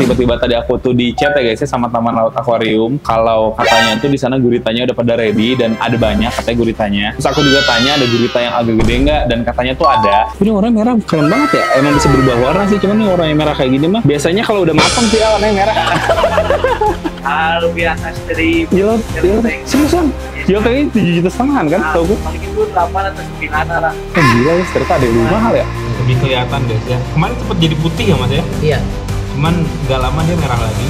tiba-tiba tadi aku tuh di chat ya guys ya sama Taman Laut Akuarium kalau katanya tuh di sana guritanya udah pada ready dan ada banyak katanya guritanya. Terus aku juga tanya ada gurita yang agak gede nggak, dan katanya tuh ada. Ini warnanya merah keren banget ya. Emang bisa berubah warna sih, cuman nih warnanya merah kayak gini mah biasanya kalau udah matang sih ya warnanya merah. Lebih atas dari seriusan. Jiltengnya 7,5 juta kan? Tau gue? paling itu 8 atau 9 lah. Gila ya, ternyata ada yang lebih mahal ya. Lebih kelihatan guys ya. Kemarin cepet jadi putih ya mas ya? Iya. Cuman gak lama dia merah lagi.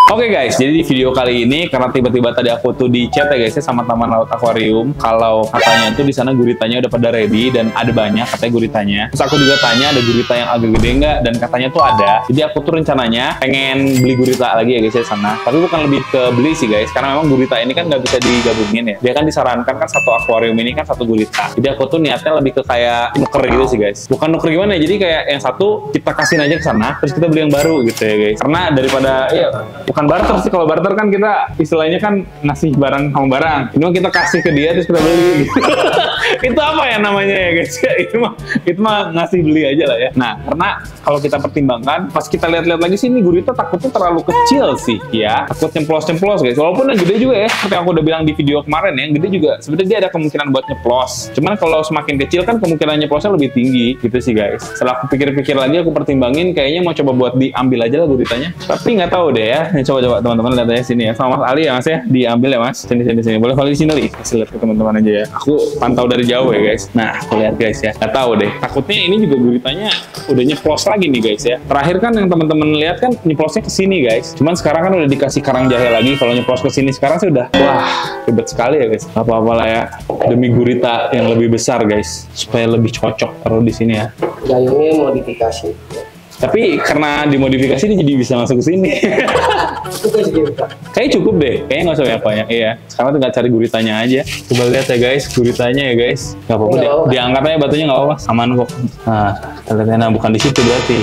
Oke guys, jadi di video kali ini karena tiba-tiba tadi aku tuh di chat ya guys ya sama Taman Laut Akuarium kalau katanya tuh di sana guritanya udah pada ready dan ada banyak katanya guritanya. Terus aku juga tanya ada gurita yang agak gede nggak, dan katanya tuh ada. Jadi aku tuh rencananya pengen beli gurita lagi ya guys ya sana. Tapi bukan lebih ke beli sih guys, karena memang gurita ini kan nggak bisa digabungin ya. Dia kan disarankan kan satu akuarium ini kan satu gurita. Jadi aku tuh niatnya lebih ke kayak nuker gitu sih guys. Bukan nuker gimana ya, jadi kayak yang satu kita kasihin aja ke sana, terus kita beli yang baru gitu ya guys. Karena daripada ya bukan barter sih, kalau barter kan kita istilahnya kan ngasih barang sama barang. Ini kita kasih ke dia terus kita beli gitu. Itu apa ya namanya ya guys? Itu mah ngasih beli aja lah ya. Nah, karena kalau kita pertimbangkan pas kita lihat-lihat lagi sih ini gurita takutnya terlalu kecil sih ya. Takut nyemplos-nyemplos guys. Walaupun yang gede juga ya, seperti yang aku udah bilang di video kemarin ya, yang gede juga sebenarnya dia ada kemungkinan buat nyeplos. Cuman kalau semakin kecil kan kemungkinan nyeplosnya lebih tinggi gitu sih guys. Setelah aku pikir-pikir lagi, aku pertimbangin kayaknya mau coba buat diambil aja lah guritanya. Tapi nggak tahu deh ya. Coba-coba teman-teman lihat aja sini ya, sama Mas Ali ya mas ya, diambil ya mas, sini boleh kalau di sini nih, kasih lihat ke teman-teman aja ya. Aku pantau dari jauh ya guys. Nah aku lihat guys ya, nggak tahu deh, takutnya ini juga guritanya udah nyeplos lagi nih guys ya. Terakhir kan yang teman-teman lihat kan nyeplosnya ke sini guys, cuman sekarang kan udah dikasih karang jahe lagi. Kalau nyeplos ke sini sekarang sih udah wah ribet sekali ya guys. Apa-apa lah ya demi gurita yang lebih besar guys, supaya lebih cocok taruh di sini ya. Gayungnya modifikasi. Tapi karena dimodifikasi dia jadi bisa masuk ke sini. Kayaknya cukup deh, kayaknya nggak usah banyak-banyak. Iya, sekarang tinggal cari guritanya aja. Coba lihat ya guys, guritanya ya guys. Gak apa-apa deh, diangkat aja batunya nggak apa-apa, aman kok. Nah, ternyata bukan di situ berarti,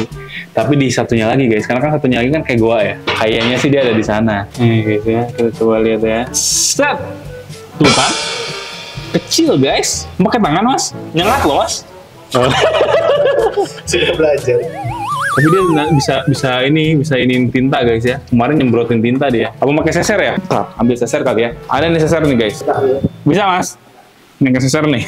tapi di satunya lagi guys. Karena kan satunya lagi kan kayak gua ya. Kayaknya sih dia ada di sana. Nih guys ya, kita coba lihat ya. Set, tuh kan, kecil guys. Pakai tangan mas, nyelat loh mas. Sudah belajar. Tapi dia bisa ini tinta guys ya. Kemarin nyemprotin tinta dia. Apa pakai seser ya? Ambil seser kali ya. Ada nih seser nih guys. Bisa mas? Ini ke seser nih.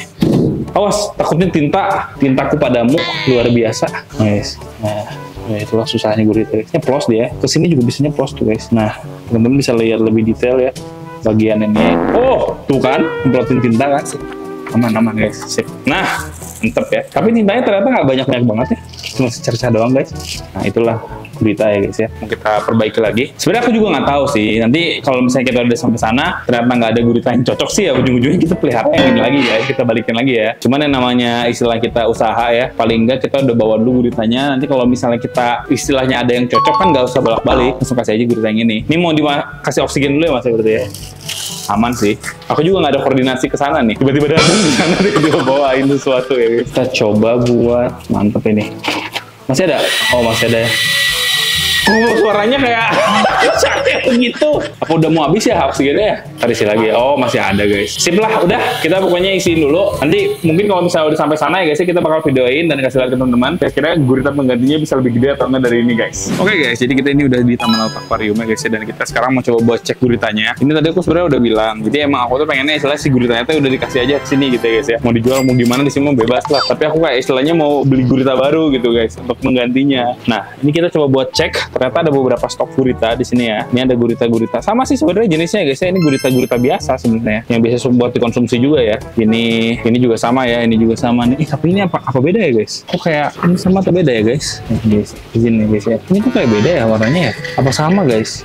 Awas, takutnya tintaku padamu luar biasa. Guys. Nah, itulah susahnya gurita. Nyeplos dia. Kesini juga bisa nyeplos tuh guys. Nah, teman-teman bisa lihat lebih detail ya bagian ini. Oh, tuh kan, nyemprotin tinta kan? Aman guys. Sip. Nah, mantep ya. Tapi tintanya ternyata nggak banyak banget ya. Cuma secercah doang guys. Nah itulah gurita ya guys ya. Mau kita perbaiki lagi. Sebenarnya aku juga nggak tahu sih. Nanti kalau misalnya kita udah sampai sana ternyata nggak ada gurita yang cocok sih ya, ujung-ujungnya kita pelihara yang ini lagi ya. Kita balikin lagi ya. Cuman yang namanya istilah kita usaha ya. Paling nggak kita udah bawa dulu guritanya. Nanti kalau misalnya kita istilahnya ada yang cocok kan nggak usah bolak-balik. Langsung kasih aja gurita yang ini. Ini mau dikasih oksigen dulu ya mas ya berarti ya. Aman sih. Aku juga nggak ada koordinasi ke sana nih. Tiba-tiba datang ke sana tiba-tiba bawain sesuatu ya. Kita coba buat mantep ini. Masih ada? Oh masih ada ya. Oh suaranya kayak begitu. Apa udah mau habis ya oksigennya ya? Tadi sih lagi. Oh masih ada guys. Sip lah, udah kita pokoknya isiin dulu. Nanti mungkin kalau misalnya udah sampai sana ya guys, kita bakal videoin dan kasih lihat ke teman-teman. Kira-kira gurita penggantinya bisa lebih gede atau enggak dari ini guys. Oke guys, jadi kita ini udah di Taman Laut Akuarium ya guys, dan kita sekarang mau coba buat cek guritanya. Ini tadi aku sebenarnya udah bilang. Jadi emang aku tuh pengennya istilahnya si guritanya tuh udah dikasih aja ke sini gitu ya guys ya. Mau dijual mau gimana di sini mau bebas lah. Tapi aku kayak istilahnya mau beli gurita baru gitu guys untuk menggantinya. Nah, ini kita coba buat cek. Ternyata ada beberapa stok gurita di sini ya. Ini ada gurita-gurita sama sih sebenarnya jenisnya guys ya. Ini gurita-gurita biasa sebenarnya yang biasa buat dikonsumsi juga ya. Ini juga sama ya, ini juga sama nih. Tapi ini apa beda ya guys? Kok kayak ini sama atau beda ya guys? Nih guys, izin nih guys ya. Ini tuh kayak beda ya warnanya ya? Apa sama guys?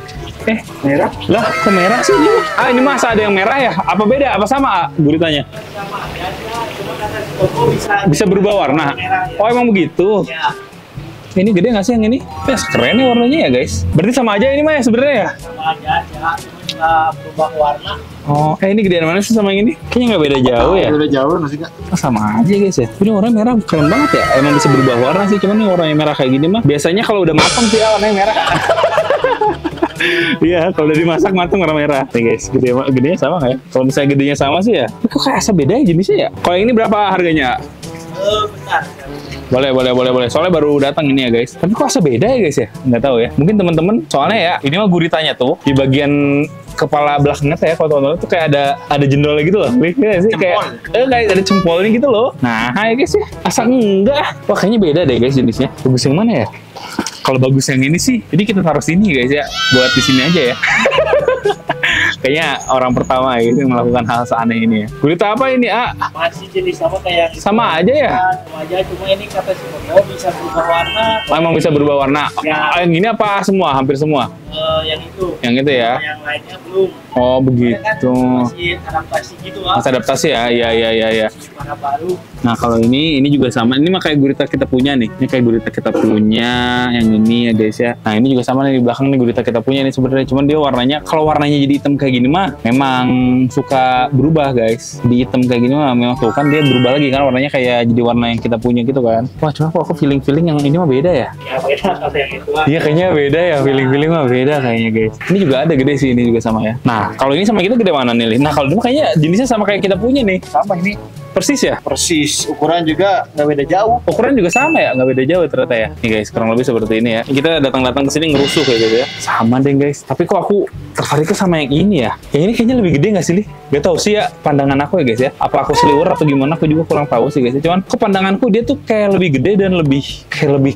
Merah? Lah, kok merah sih ini? Ah, ini masa ada yang merah ya? Apa beda? Apa sama guritanya? Bisa berubah warna? Oh, emang begitu? Ini gede nggak sih yang ini? Keren ya warnanya ya guys. Berarti sama aja ini mah ya sebenarnya ya? Sama aja, nggak berubah warna. Oh, ini gedean mana sih sama yang ini? Kayaknya nggak beda jauh ya? Beda jauh masih nggak? Sama aja guys ya. Ini warna merah keren banget ya. Emang bisa berubah warna sih. Cuman ini warnanya merah kayak gini mah. Biasanya kalau udah matang sih ya warnanya merah. Iya, kalau udah dimasak matang warna merah. Nih guys, gedenya sama nggak ya? Kalau misalnya gedenya sama sih ya. Kok kayak asa beda ya jenisnya ya? Kalau yang ini berapa harganya? Bentar. Boleh. Soalnya baru datang ini ya guys. Tapi kok asa beda ya guys ya? Nggak tahu ya. Mungkin teman-teman soalnya ya ini mah guritanya tuh di bagian kepala belakangnya tuh ya kalau teman-teman tuh kayak ada jendolnya gitu loh. Iya sih kayak ada cempolnya gitu loh. Nah ya guys ya. Asa enggak. Wah kayaknya beda deh guys jenisnya. Bagus yang mana ya? Kalau bagus yang ini sih, jadi kita taruh sini guys ya, buat di sini aja ya. Kayaknya orang pertama gitu yang melakukan hal seaneh ini ya. Gurita apa ini, A? Masih jenis sama kayak yang Sama aja ya? Sama aja, cuma ini kata si Bono bisa berubah warna. Oh, emang bisa berubah warna? Ya. Yang ini apa semua? Hampir semua? Yang itu. Yang itu ya? Yang lainnya belum. Oh Kan begitu. masih adaptasi gitu lah. Masih adaptasi ya? Iya. Warna baru. Nah kalau ini juga sama. Ini mah kayak gurita kita punya nih. Ini kayak gurita kita punya. Yang ini ya guys ya. Nah ini juga sama nih di belakang nih gurita kita punya nih sebenarnya. Cuman dia warnanya, kalau warnanya jadi hitam kayak gini mah memang suka berubah guys. Di hitam kayak gini mah memang tuh kan dia berubah lagi kan warnanya kayak jadi warna yang kita punya gitu kan. Wah cuma kok aku feeling yang ini mah beda ya. Ya beda kalau yang itu. Iya kayaknya beda ya, feeling mah beda kayaknya guys. Ini juga ada gede sih, ini juga sama ya. Nah kalau ini sama kita gede mana nih? Nah kalau ini mah kayaknya jenisnya sama kayak kita punya nih. Sama ini. Persis ya? Persis. Ukuran juga nggak beda jauh. Ukuran juga sama ya? Nggak beda jauh ternyata ya? Nih guys, kurang lebih seperti ini ya. Kita datang-datang ke sini ngerusuh kayak gitu ya. Sama deh guys. Tapi kok aku tertariknya sama yang ini ya? Yang ini kayaknya lebih gede nggak sih, Li? Gak tau sih ya pandangan aku ya guys ya. Apa aku seliwer atau gimana? Aku juga kurang tahu sih guys ya. Cuman kok pandanganku dia tuh kayak lebih gede dan lebih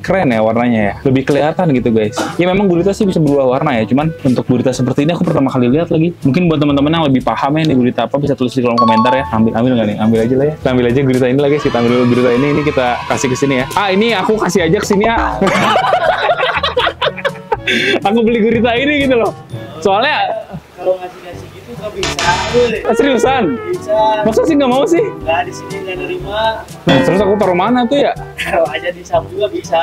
keren ya warnanya ya. Lebih kelihatan gitu guys. Ya memang gurita sih bisa berubah warna ya. Cuman untuk gurita seperti ini aku pertama kali lihat lagi. Mungkin buat teman-teman yang lebih paham ya nih gurita apa bisa tulis di kolom komentar ya. Ambil nggak nih? Ambil aja lah ya. Kita ambil aja gurita ini lah guys. Kita ambil dulu gurita ini kita kasih ke sini ya. Ini aku kasih aja ke sini ya. Aku beli gurita ini gitu loh. Soalnya Kalau ngasih gitu nggak bisa. seriusan? Bisa. Masa sih nggak mau sih? Nggak di sini nggak nerima. Nah, terus aku taruh mana tuh ya? Kalau aja di Sam juga bisa.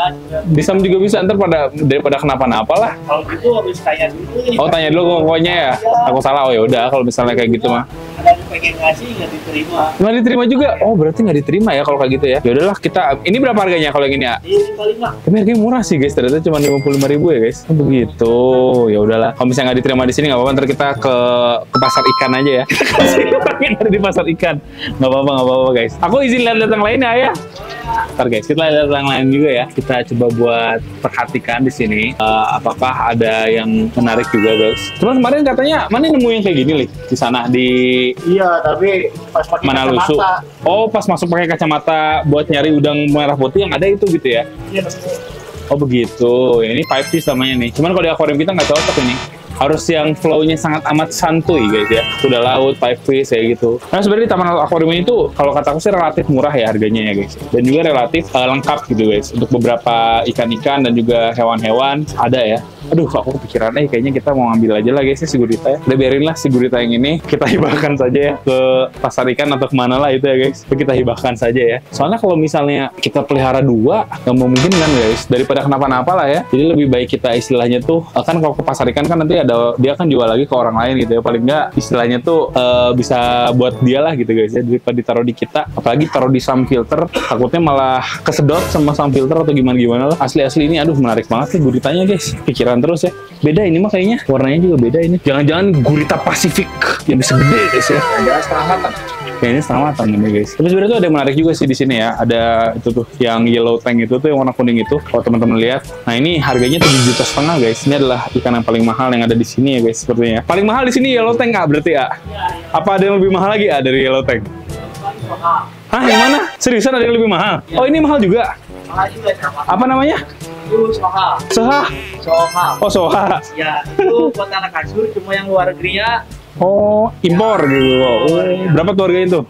Di Sam juga bisa, ntar daripada kenapa-napa lah. Kalau gitu harus tanya dulu nih. Oh tanya dulu pokoknya ya. Aku salah, oh ya udah kalau misalnya kayak gitu mah. Ada yang pengen ngasih nggak diterima. Nggak diterima juga? Oh berarti nggak diterima ya kalau kayak gitu ya? Ya udahlah kita. Ini berapa harganya kalau yang ini ya? Ini 55. Tapi harganya murah sih guys, ternyata cuma 55.000 ya guys. Oh, begitu. Ya udahlah. Kalau misalnya nggak diterima di sini nggak apa-apa, ntar kita ke pasar ikan aja ya. Kasih orang yang ada di pasar ikan. Nggak apa-apa guys. Aku izin lihat-lihat yang lainnya ya. Ntar guys, kita lihat yang lain juga ya. Kita coba buat perhatikan di sini. Apakah ada yang menarik juga guys. Cuman kemarin katanya mana nemu yang kayak gini Li? Di sana di Iya, tapi pas pakai mana lusu? kacamata. Oh pas masuk pakai kacamata buat nyari udang merah putih yang ada itu gitu ya? Iya, Oh begitu, ya, ini 5 fish namanya nih. Cuman kalau di akuarium kita nggak cocok ini. Harus yang flow-nya sangat amat santuy guys ya. Udah laut, 5 fish kayak gitu. Nah sebenarnya di taman akuarium ini tuh kalau kata aku sih relatif murah ya harganya ya guys. Dan juga relatif lengkap gitu guys. Untuk beberapa ikan-ikan dan juga hewan-hewan ada ya. Aduh, aku kepikiran kayaknya kita mau ambil aja lah guys si gurita ya. Udah biarin lah si gurita yang ini kita hibahkan saja ya ke pasar ikan atau kemana lah itu ya guys. Kita hibahkan saja ya. Soalnya kalau misalnya kita pelihara dua, nggak memungkinkan guys. Daripada kenapa-napa lah ya. Jadi lebih baik kita istilahnya tuh, kan kalau ke pasar ikan kan nanti dia kan jual lagi ke orang lain gitu ya. Paling nggak istilahnya tuh bisa buat dia lah gitu guys ya. Daripada ditaruh di kita, apalagi taruh di Sam Filter, takutnya malah kesedot sama Sam Filter atau gimana-gimana lah. Asli-asli ini aduh menarik banget nih guritanya guys. Pikiran terus ya. Beda ini mah kayaknya. Warnanya juga beda ini. Jangan-jangan gurita Pasifik yang bisa gede guys ya. Jangan setengah matang. Kayaknya setengah matang ini guys. Tapi sebenarnya tuh ada yang menarik juga sih di sini ya. Ada itu tuh yang yellow tank itu tuh yang warna kuning itu. Kalau teman-teman lihat. Nah ini harganya 7,5 juta guys. Ini adalah ikan yang paling mahal yang ada di sini ya guys sepertinya. Paling mahal di sini yellow tank nggak berarti ya? Apa ada yang lebih mahal lagi ya dari yellow tank? Hah yang mana? Seriusan ada yang lebih mahal? Oh ini mahal juga. Mahal juga sama. Apa namanya? Itu soha. Soha. Soha. Oh soha. Ya, itu buat anak kasur, cuma yang luar negerinya Oh impor gitu. Oh, berapa tuh harganya itu?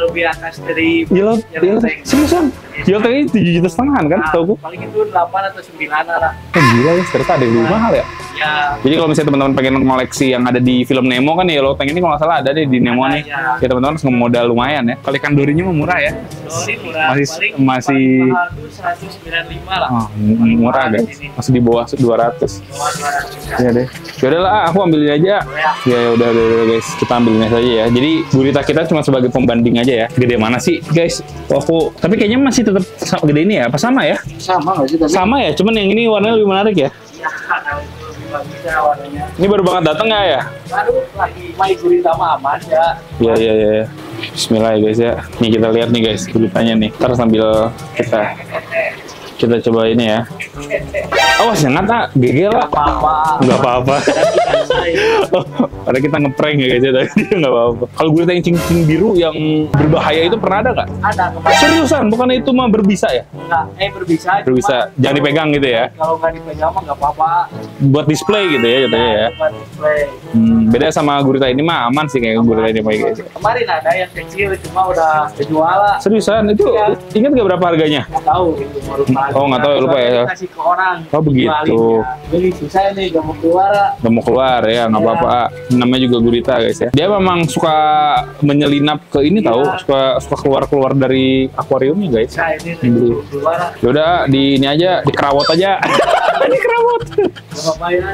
lebih atas dari Yellow Yellow tank. seriusan? Yellow tank ini 7,5 juta kan? Nah, Tahu paling itu 8 atau 9 lah. Gila ya, ternyata ada yang lebih mahal ya. Ya, Jadi kalau misalnya teman-teman pengen koleksi yang ada di film Nemo kan ya, Yellow Tank ini kalau nggak salah ada deh di Nemo nih. Ada, Ya teman-teman harus ngemodal lumayan ya. Kalau ikan dorinya mah murah ya. sorry murah. Masih- paling masih- paling mahal tuh 195 lah. Oh, murah guys. Masih di bawah 200. Cuma 200. Ya deh. Ya udahlah, aku ambilin aja. Ya udah guys, kita ambilnya saja ya. Jadi gurita kita cuma sebagai pembanding aja ya. Gede mana sih guys? Tapi kayaknya masih tetap gede ini ya. Apa sama ya? Sama nggak sih tadi? Sama ya. Cuman yang ini warnanya lebih menarik ya. Ya, kalau itu lebih bagus ya warnanya. Ini baru banget datang nggak ya? Baru lagi main gurita mah aman ya. Iya. Bismillah ya guys ya. Nih kita lihat nih guys guritanya nih. Ntar sambil kita Kita coba ini ya. Awas jangan tak, GG lah. Apa-apa. Nggak apa-apa. Biasa ya. Padahal kita ngeprank ya guys ya, tadi nggak apa-apa. Kalau gurita yang cincin biru yang berbahaya itu pernah ada nggak? Ada kemarin. Seriusan, bukannya itu mah berbisa ya? Enggak, berbisa. Berbisa, jangan dipegang gitu ya? Kalau nggak dipegang mah nggak apa-apa. Buat display gitu ya katanya ya? Buat display. Beda sama gurita ini mah aman sih kayak gurita ini mah guys. Kemarin ada yang kecil cuma udah kejual lah. Seriusan, itu Iya. ingat nggak berapa harganya? Nggak tahu itu mau lupa. Oh, nggak tahu, lupa ya. Kasih ke orang. Oh, begitu. Jualinnya. Jadi susah nih gak mau keluar. Gak mau keluar ya, nggak Iya. apa-apa. Namanya juga gurita guys ya. Dia memang suka menyelinap ke ini Iya. tahu, suka keluar dari akuariumnya guys. Nah ini Beli. keluar. Yaudah di ini aja, dikerawat aja. Dikerawat.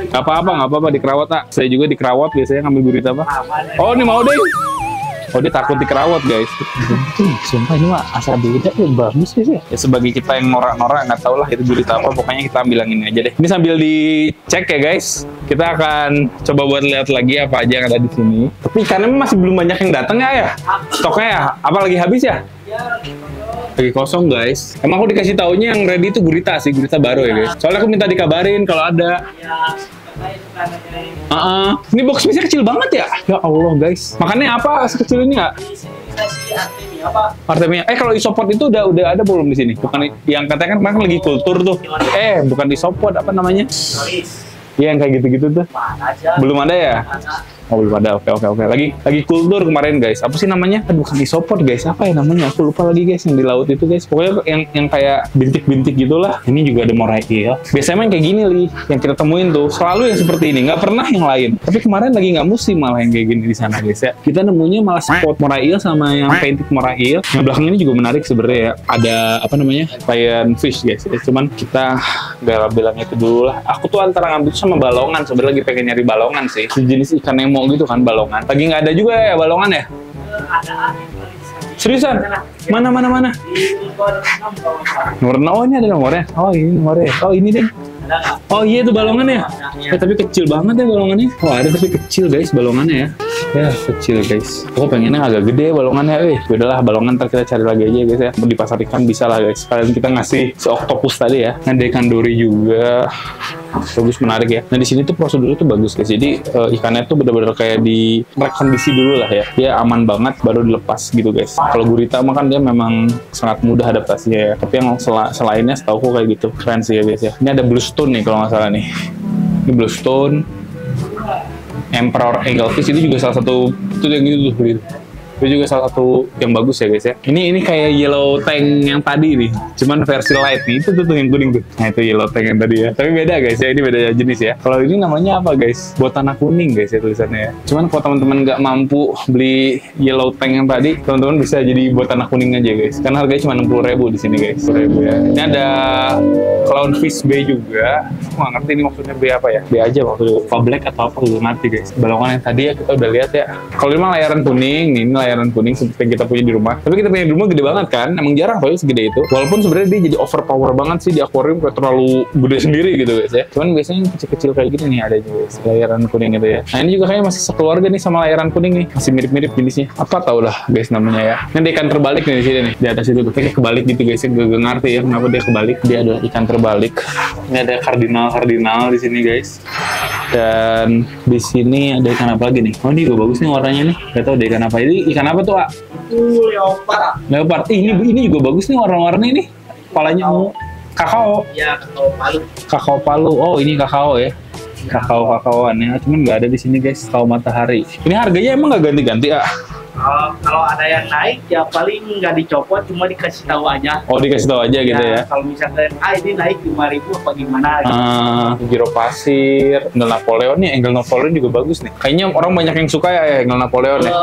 Gak apa-apa Nggak apa-apa dikerawat tak. Saya juga dikerawat biasanya ngambil gurita apa. Aman. Oh ini mau deh. Oh dia takut dikerawat guys. Sumpah ini mah asal beda ya bagus sih ya. Sebagai kita yang norak-norak nggak tahu lah itu gurita apa. Pokoknya kita ambil yang ini aja deh. Ini sambil dicek ya guys. Kita akan coba buat lihat lagi apa aja yang ada di sini. Tapi ikannya masih belum banyak yang datang ya. Stoknya ya. Apa lagi habis ya? Ya, Lagi kosong guys. Emang aku dikasih taunya yang ready itu gurita sih, gurita baru ya guys. Soalnya aku minta dikabarin kalau ada. ya, katanya suka nanyain. Ini box space-nya kecil banget ya? Ya Allah guys. Makannya apa sekecil ini nggak? Di sini dikasih Artemia apa? Artemia. Kalau isopod itu udah ada belum di sini? Bukan yang katanya kan kemarin lagi kultur tuh. Bukan isopod apa namanya? Noris. Iya yang kayak gitu-gitu tuh. Mana aja? Belum ada ya? Ada. Oh belum ada. Oke. Lagi kultur kemarin guys. Apa sih namanya? Aduh bukan isopod guys. Apa ya namanya? Aku lupa lagi guys yang di laut itu guys. Pokoknya yang kayak bintik-bintik gitulah. Ini juga ada moray eel. Biasanya yang kayak gini li, yang kita temuin tuh selalu yang seperti ini. Nggak pernah yang lain. Tapi kemarin lagi nggak musim malah yang kayak gini di sana guys ya. Kita nemunya malah spot moray eel sama yang painted moray eel. Yang belakang ini juga menarik sebenarnya ya. Ada apa namanya? Lion fish guys. Cuman kita nggak bilang itu dulu lah. Aku tuh antara ngambil sama balongan. Sebenarnya lagi pengen nyari balongan sih. Sejenis ikan nemo gitu kan balongan. Lagi nggak ada juga ya balongan ya? Ada. Seriusan? Mana? Di nomor 6 kalau nggak. Nomor 6, oh ini ada nomornya. Oh ini nomornya. Oh ini deh. Ada nggak? Oh iya itu balongannya. Tapi kecil banget ya balongannya. Oh ada tapi kecil guys balongannya ya. Ya kecil guys. Aku pengennya agak gede balongannya. Udahlah balongan ntar kita cari lagi aja guys ya. Di pasar ikan bisa lah guys. Kalian kita ngasih si oktopus tadi ya. Ada ikan dori juga. Bagus menarik ya. Nah di sini tuh prosedurnya tuh bagus guys. Jadi ikannya tuh benar-benar kayak di rekondisi dulu lah ya. Dia aman banget baru dilepas gitu guys. Kalau gurita mah kan dia memang sangat mudah adaptasinya ya. Tapi yang selainnya setahu aku kayak gitu. Keren sih ya guys ya. Ini ada bluestone nih kalau nggak salah nih. Ini bluestone. Emperor Anglefish ini juga salah satu itu yang gitu tuh. Itu juga salah satu yang bagus ya guys ya. Ini kayak yellow tank yang tadi nih. Cuman versi light nih. Itu tuh yang kuning tuh. Nah itu yellow tank yang tadi ya. Tapi beda guys ya. Ini beda jenis ya. Kalau ini namanya apa guys? Botana kuning guys ya tulisannya ya. Cuman kalau teman-teman nggak mampu beli yellow tank yang tadi, teman-teman bisa jadi botana kuning aja guys. Karena harganya cuma 60.000 di sini guys. 60.000 ya. Ini ada clownfish bay juga. Aku nggak ngerti ini maksudnya bay apa ya. Bay aja maksudnya. Apa black atau apa gue ngerti guys. Balongan yang tadi ya kita udah lihat ya. Kalau ini mah layaran kuning. Ini layaran kuning seperti yang kita punya di rumah. Tapi kita punya di rumah gede banget kan. Emang jarang kok segede itu. Walaupun sebenarnya dia jadi overpower banget sih di akuarium, kayak terlalu gede sendiri gitu guys ya. Cuman biasanya kecil-kecil kayak gini nih ada juga guys. Layaran kuning itu ya. Nah ini juga kayaknya masih sekeluarga nih sama layaran kuning nih. Masih mirip-mirip jenisnya. Apa tau lah guys namanya ya. Ini ada ikan terbalik nih di sini nih. Di atas itu tuh. Kayak kebalik gitu guys ya. Gak ngerti ya kenapa dia kebalik. Dia adalah ikan terbalik. Ini ada kardinal di sini guys. Dan di sini ada ikan apa lagi nih? Oh ini juga bagus nih warnanya nih. Gak tau ada ikan apa. Ini ikan apa tuh, Ak? Itu leopard. Leopard. Ini juga bagus nih warna-warni nih. Kepalanya ungu. Kakao. Ya, kalau palu. Kakao palu. Oh, ini kakao ya. Kakaoan ya. Cuman nggak ada di sini guys. Kakao matahari. Ini harganya emang nggak ganti-ganti, ah? Kalau ada yang naik ya paling nggak dicopot, cuma dikasih tahu aja. Oh, dikasih tahu aja gitu ya. Kalau misalkan ini naik 5.000 apa gimana gitu. Giro pasir, Engel Napoleon nih. Engel Napoleon juga bagus nih. Kayaknya orang banyak yang suka ya Engel Napoleon ya.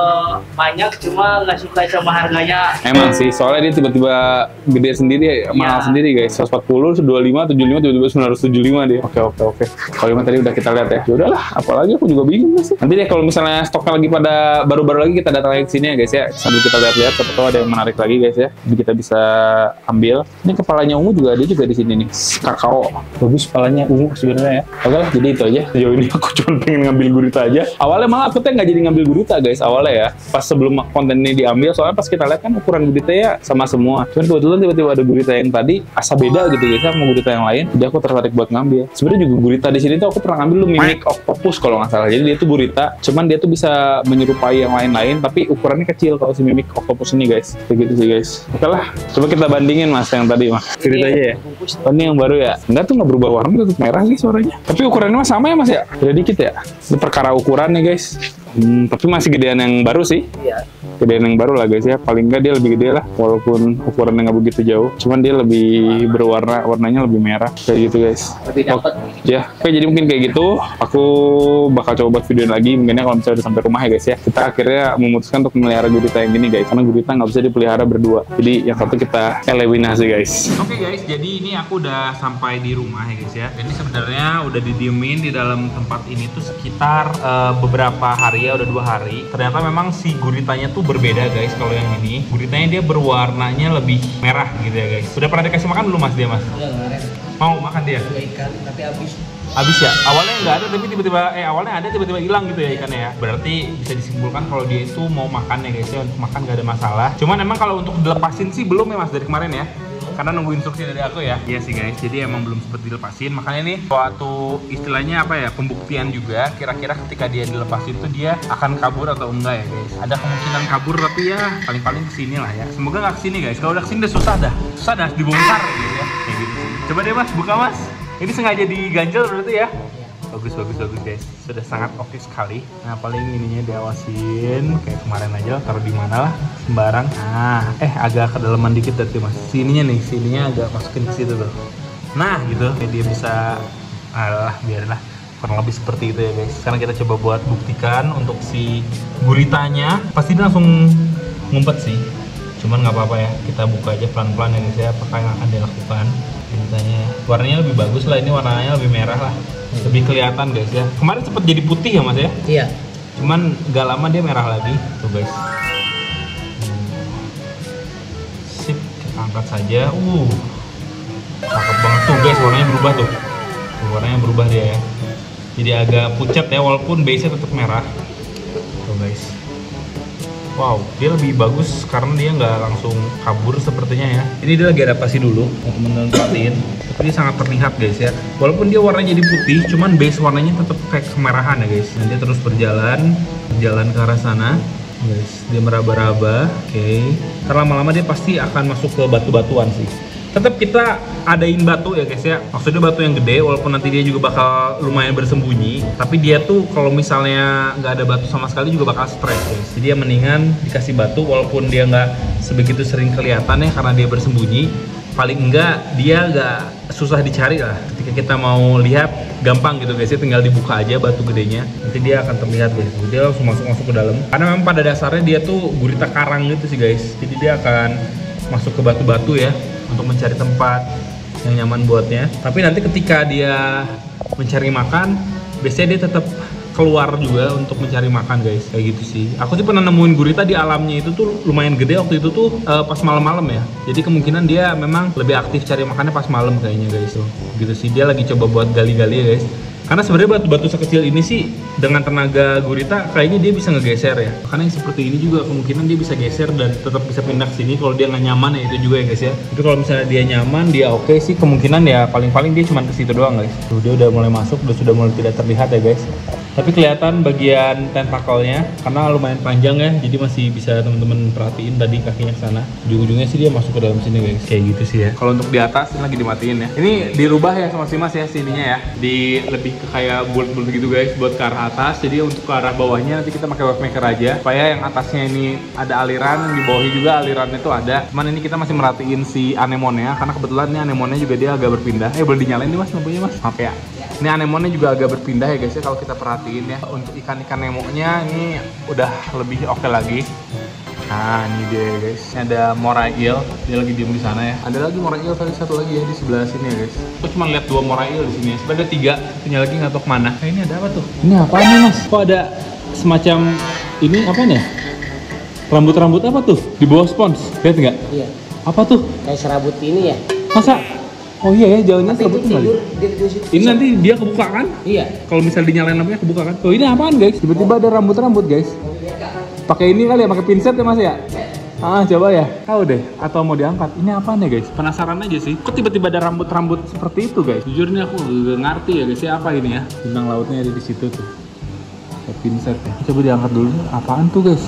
Banyak cuma nggak suka sama harganya. Emang sih, soalnya dia tiba-tiba gede sendiri, mahal sendiri guys. 140, 125, 75, tiba-tiba 975 dia. Oke. Kalau ini tadi udah kita lihat ya. Ya udahlah, apalagi aku juga bingung sih. Nanti deh kalau misalnya stoknya lagi pada baru-baru lagi kita datang lagi sini ya guys ya, sambil kita lihat-lihat, siapa tahu ada yang menarik lagi guys ya. Jadi kita bisa ambil. Ini kepalanya ungu juga ada juga di sini nih. Kakao. Bagus kepalanya ungu sebenarnya ya. Oke lah, jadi itu aja. Sejauh ini aku cuma pengen ngambil gurita aja. Awalnya malah aku tuh nggak jadi ngambil gurita guys awalnya ya. Pas sebelum konten ini diambil, soalnya pas kita lihat kan ukuran gurita ya sama semua. Cuman kebetulan tiba-tiba ada gurita yang tadi asa beda gitu guys sama gurita yang lain. Jadi aku tertarik buat ngambil. Sebenarnya juga gurita di sini tuh aku pernah ngambil mimic octopus kalau nggak salah. Jadi dia tuh gurita, cuman dia tuh bisa menyerupai yang lain-lain, tapi ukurannya kecil kalau si mimic octopus ini guys. Kayak gitu sih guys. Oke lah, coba kita bandingin mas yang tadi mas. Gurita aja ya. Oh, ini yang baru ya. Enggak tuh nggak berubah warna, tetap merah sih suaranya. Tapi ukurannya mas sama ya mas ya. Beda dikit ya. Ini perkara ukuran nih guys. Tapi masih gedean yang baru sih. Iya. Gedean yang baru lah guys ya. Paling nggak dia lebih gede lah. Walaupun ukurannya nggak begitu jauh. Cuman dia lebih berwarna, warnanya lebih merah. Kayak gitu guys. Lebih dapat. Ya, oke jadi mungkin kayak gitu. Aku bakal coba buat video lagi. Mungkinnya kalau misalnya udah sampai rumah ya guys ya. Kita akhirnya memutuskan untuk melihara gurita yang gini guys. Karena gurita nggak bisa dipelihara berdua. Jadi yang satu kita eliminasi guys. Oke guys, jadi ini aku udah sampai di rumah ya guys ya. Jadi sebenarnya udah didiemin di dalam tempat ini tuh sekitar beberapa hari ya, udah 2 hari. Ternyata memang si guritanya tuh berbeda guys. Kalau yang ini, guritanya dia berwarnanya lebih merah gitu ya guys. Udah pernah dikasih makan belum mas dia mas? Udah kemarin. Mau makan dia? Udah ikan, tapi habis. Habis ya? Awalnya nggak ada tapi tiba-tiba awalnya ada tiba-tiba hilang gitu ya ikannya ya. Berarti bisa disimpulkan kalau dia itu mau makan ya guys ya, untuk makan nggak ada masalah. Cuman emang kalau untuk dilepasin sih belum ya mas dari kemarin ya. Karena nunggu instruksi dari aku ya. Iya sih guys, jadi emang belum sempet dilepasin. Makanya nih suatu istilahnya apa ya, pembuktian juga. Kira-kira ketika dia dilepasin tuh dia akan kabur atau enggak ya guys. Ada kemungkinan kabur tapi ya paling-paling kesini lah ya. Semoga nggak kesini guys. Kalau udah kesini udah susah dah harus dibongkar gitu ya. Kayak gitu sih. Coba deh mas, buka mas. Ini sengaja diganjel berarti ya. Bagus guys, sudah sangat oke sekali. Nah paling ininya diawasin kayak kemarin aja, taruh di mana lah sembarang. Nah agak kedalaman dikit berarti mas. Sininya agak masukin ke situ tuh. Nah gitu, kayak dia bisa, biarlah kurang lebih seperti itu ya guys. Sekarang kita coba buat buktikan untuk si guritanya. Pasti dia langsung ngumpet sih. Cuman nggak apa-apa ya, kita buka aja pelan-pelan ya guys ya. Apakah yang akan dilakukan? Guritanya warnanya lebih bagus lah, ini warnanya lebih merah lah. Lebih kelihatan guys ya. Kemarin sempet jadi putih ya mas ya? Iya. Cuman gak lama dia merah lagi. Tuh guys. Sip, kita angkat saja. Cakep banget tuh guys, warnanya berubah tuh. Warnanya berubah dia ya. Jadi agak pucat ya, walaupun base-nya tetap merah. Tuh guys. Wow, dia lebih bagus karena dia nggak langsung kabur sepertinya ya. Ini dia lagi adaptasi dulu, teman-teman perhatiin. Tapi dia sangat terlihat guys ya. Walaupun dia warnanya jadi putih, cuman base warnanya tetap kayak kemerahan ya guys. Dan dia terus berjalan ke arah sana. Guys, dia meraba-raba. Oke. Lama-lama dia pasti akan masuk ke batu-batuan sih. Tetap kita adain batu ya guys ya. Maksudnya batu yang gede, walaupun nanti dia juga bakal lumayan bersembunyi. Tapi dia tuh kalau misalnya nggak ada batu sama sekali juga bakal stres guys. Jadi ya mendingan dikasih batu walaupun dia nggak sebegitu sering kelihatan ya karena dia bersembunyi. Paling enggak dia nggak susah dicari lah. Ketika kita mau lihat gampang gitu guys ya, tinggal dibuka aja batu gedenya. Nanti dia akan terlihat guys. Dia langsung masuk ke dalam. Karena memang pada dasarnya dia tuh gurita karang gitu sih guys. Jadi dia akan masuk ke batu-batu ya, untuk mencari tempat yang nyaman buatnya. Tapi nanti ketika dia mencari makan, biasanya dia tetap keluar juga untuk mencari makan guys. Kayak gitu sih. Aku sih pernah nemuin gurita di alamnya itu tuh lumayan gede waktu itu tuh pas malam-malam ya. Jadi kemungkinan dia memang lebih aktif cari makannya pas malam kayaknya guys tuh. Gitu sih, dia lagi coba buat gali-gali ya guys. Karena sebenarnya batu-batu sekecil ini sih dengan tenaga gurita kayaknya dia bisa ngegeser ya. Karena yang seperti ini juga kemungkinan dia bisa geser dan tetap bisa pindah ke sini kalau dia nggak nyaman ya, itu juga ya guys ya. Tapi kalau misalnya dia nyaman, dia oke sih, kemungkinan ya paling-paling dia cuma ke situ doang guys. Tuh dia udah mulai masuk, sudah mulai tidak terlihat ya guys. Tapi kelihatan bagian tentakelnya karena lumayan panjang ya, jadi masih bisa teman-teman perhatiin tadi kakinya ke sana. Di ujungnya sih dia masuk ke dalam sini guys. Kayak gitu sih ya. Kalau untuk di atas ini lagi dimatiin ya. Ini dirubah ya sama si Mas ya sininya ya. Di lebih ke kayak bulat-bulat gitu guys buat ke arah atas. Jadi untuk ke arah bawahnya nanti kita pakai wave maker aja supaya yang atasnya ini ada aliran, di bawahnya juga alirannya tuh ada. Cuman ini kita masih merhatiin si anemonnya karena kebetulan ini anemonnya juga dia agak berpindah. Boleh dinyalain nih Mas lampunya Mas? Maaf ya. Ini anemonnya juga agak berpindah ya guys ya kalau kita perhatiin ya. Untuk ikan-ikan Nemo-nya ini udah lebih oke lagi. Nah ini dia guys. Ini ada moray eel, dia lagi diem di sana ya. Ada lagi moray eel tadi satu lagi ya di sebelah sini ya guys. Aku cuma lihat 2 moray eel di sini ya. Sebenarnya ada 3, punya lagi nggak tahu kemana. Ini ada apa tuh? Ini apa nih Mas? Kok ada semacam ini apa nih? Rambut-rambut apa tuh? Di bawah spons. Lihat nggak? Iya. Apa tuh? Kayak serabut ini ya. Masa? Oh iya ya, jalannya Tapi itu serabut kembali. tidur di situ. Ini nanti dia kebuka kan? Iya. Kalau misalnya dinyalain lampunya kebuka kan? Oh ini apaan guys? Tiba-tiba ada rambut-rambut guys. Pakai ini kali ya, pakai pinset ya mas ya? Coba ya. Tahu deh. Atau mau diangkat. Ini apaan ya guys? Penasaran aja sih. Kok tiba-tiba ada rambut-rambut seperti itu guys? Jujur nih aku gak ngerti ya guys. Ya apa ini ya? Bintang lautnya ada di situ tuh. Kayak pinset ya. Coba diangkat dulu. Apaan tuh guys?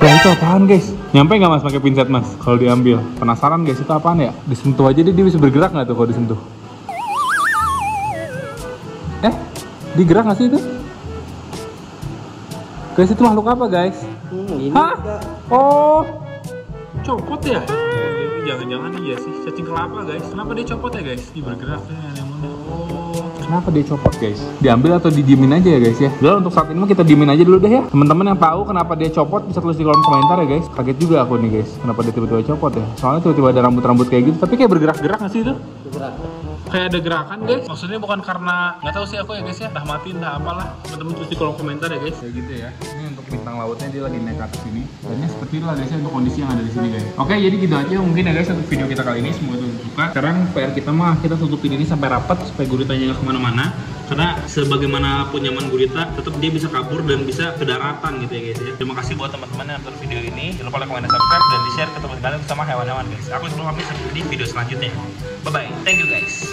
Wah itu apaan guys? Nyampe nggak mas pakai pinset mas? Kalau diambil. Penasaran guys itu apaan ya? Disentuh aja dia bisa bergerak nggak tuh kalau disentuh? Digerak nggak sih itu? Guys itu makhluk apa guys? Ini Hah? juga. Oh, copot ya? Jangan-jangan iya sih, cacing kelapa guys. Kenapa dia copot ya guys? Dia bergerak ya, oh. Kenapa dia copot guys? Diambil atau didiemin aja ya guys ya? Udah untuk saat ini mah kita diemin aja dulu deh ya. Teman-teman yang tahu kenapa dia copot bisa tulis di kolom komentar ya guys. Kaget juga aku nih guys, kenapa dia tiba-tiba copot ya? Soalnya tiba-tiba ada rambut-rambut kayak gitu, tapi kayak bergerak-gerak nggak sih itu? Bergerak. Kayak ada gerakan guys, maksudnya bukan karena nggak tahu sih aku ya guys ya, entah mati entah apalah. Teman-teman tulis di kolom komentar ya guys. Kayak gitu ya. Ini untuk bintang lautnya dia lagi nekat ke sini. Dan ini seperti itulah guys ya untuk kondisi yang ada di sini guys. Oke, jadi gitu aja mungkin ya guys untuk video kita kali ini. Semoga teman suka. Sekarang PR kita mah kita tutupin ini sampai rapat supaya guritanya nggak kemana-mana. Karena sebagaimanapun nyaman gurita, tetap dia bisa kabur dan bisa ke daratan gitu ya guys ya. Terima kasih buat teman-teman yang nonton video ini. Jangan lupa like, comment, dan subscribe dan di share ke teman-teman kalian bersama hewan-hewan guys. Aku sebelum habis di video selanjutnya. Bye bye. Thank you guys.